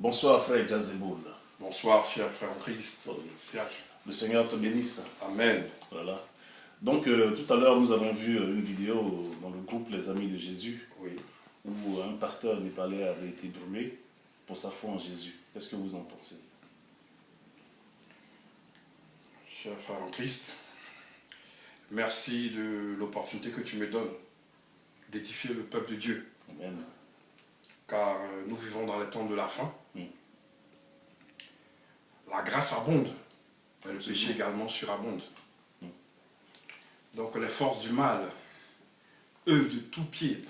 Bonsoir frère Jazeboul. Bonsoir cher frère en Christ. Serge. Le Seigneur te bénisse. Amen. Voilà. Donc tout à l'heure nous avons vu une vidéo dans le groupe Les Amis de Jésus, Oui. où un pasteur népalais avait été brûlé pour sa foi en Jésus. Qu'est-ce que vous en pensez? Cher frère en Christ, merci de l'opportunité que tu me donnes d'édifier le peuple de Dieu. Amen. Car nous vivons dans les temps de la fin. Mm. La grâce abonde, mais le péché également surabonde. Mm. Donc les forces du mal œuvrent de tout pied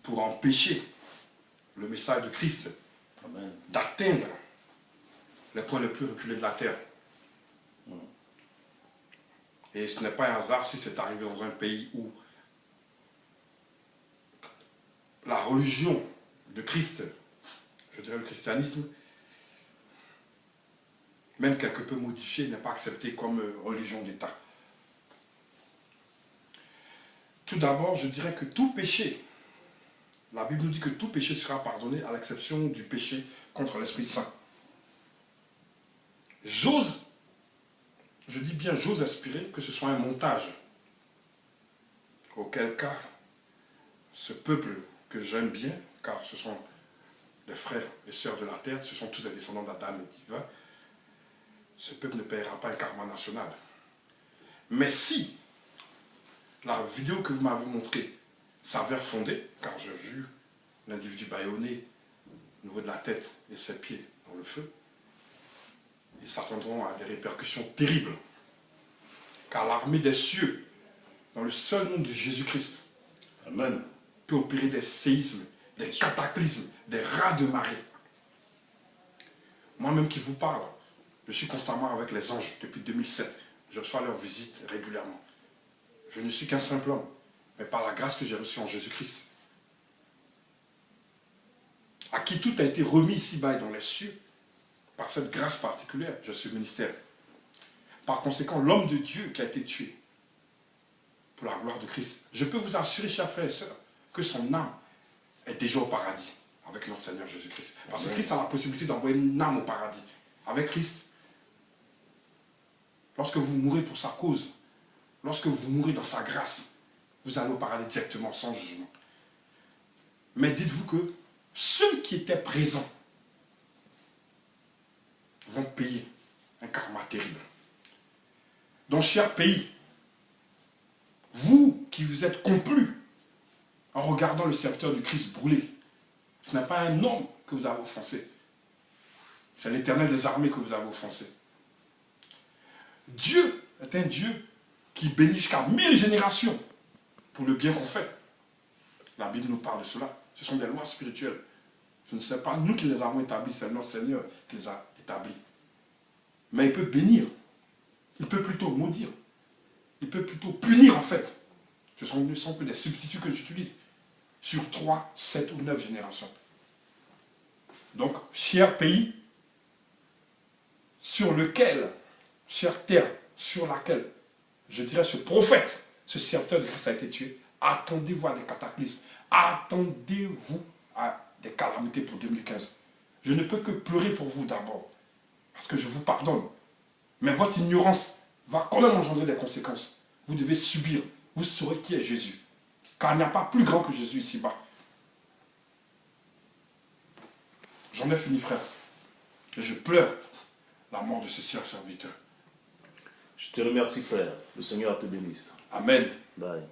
pour empêcher le message de Christ d'atteindre les points les plus reculés de la terre. Mm. Et ce n'est pas un hasard si c'est arrivé dans un pays où la religion de Christ, je dirais le christianisme, même quelque peu modifié, n'est pas accepté comme religion d'État. Tout d'abord, je dirais que tout péché, la Bible nous dit que tout péché sera pardonné à l'exception du péché contre l'Esprit Saint. J'ose, je dis bien j'ose espérer que ce soit un montage. Auquel cas, ce peuple que j'aime bien, car ce sont les frères et sœurs de la terre, ce sont tous les descendants d'Adam et d'Eva, ce peuple ne paiera pas un karma national. Mais si la vidéo que vous m'avez montrée s'avère fondée, car j'ai vu l'individu bâillonné au niveau de la tête et ses pieds dans le feu, ils s'attendront à des répercussions terribles. Car l'armée des cieux, dans le seul nom de Jésus-Christ, Amen, peut opérer des séismes, des cataclysmes, des raz de marée. Moi-même qui vous parle, je suis constamment avec les anges depuis 2007. Je reçois leurs visites régulièrement. Je ne suis qu'un simple homme, mais par la grâce que j'ai reçue en Jésus-Christ, à qui tout a été remis ici-bas et dans les cieux, par cette grâce particulière, je suis ministère. Par conséquent, l'homme de Dieu qui a été tué pour la gloire de Christ, je peux vous assurer, chers frères et sœurs, que son âme est déjà au paradis avec notre Seigneur Jésus-Christ. Parce que Christ a la possibilité d'envoyer une âme au paradis. Avec Christ, lorsque vous mourrez pour sa cause, lorsque vous mourrez dans sa grâce, vous allez au paradis directement, sans jugement. Mais dites-vous que ceux qui étaient présents vont payer un karma terrible. Donc, cher pays, vous qui vous êtes complus en regardant le serviteur du Christ brûler, ce n'est pas un homme que vous avez offensé. C'est l'Éternel des armées que vous avez offensé. Dieu est un Dieu qui bénit jusqu'à 1000 générations pour le bien qu'on fait. La Bible nous parle de cela. Ce sont des lois spirituelles. Ce ne sont pas nous qui les avons établies, c'est notre Seigneur qui les a établies. Mais il peut bénir. Il peut plutôt maudire. Il peut plutôt punir en fait. Ce ne sont que des substituts que j'utilise. Sur 3, 7 ou 9 générations. Donc, cher pays, sur lequel, chère terre, sur laquelle, je dirais, ce prophète, ce serviteur de Christ a été tué, attendez-vous à des cataclysmes. Attendez-vous à des calamités pour 2015. Je ne peux que pleurer pour vous d'abord, parce que je vous pardonne. Mais votre ignorance va quand même engendrer des conséquences. Vous devez subir. Vous saurez qui est Jésus. Car il n'y a pas plus grand que Jésus ici-bas. J'en ai fini, frère. Et je pleure la mort de ce serviteur. je te remercie frère. Le Seigneur te bénisse. Amen. Bye.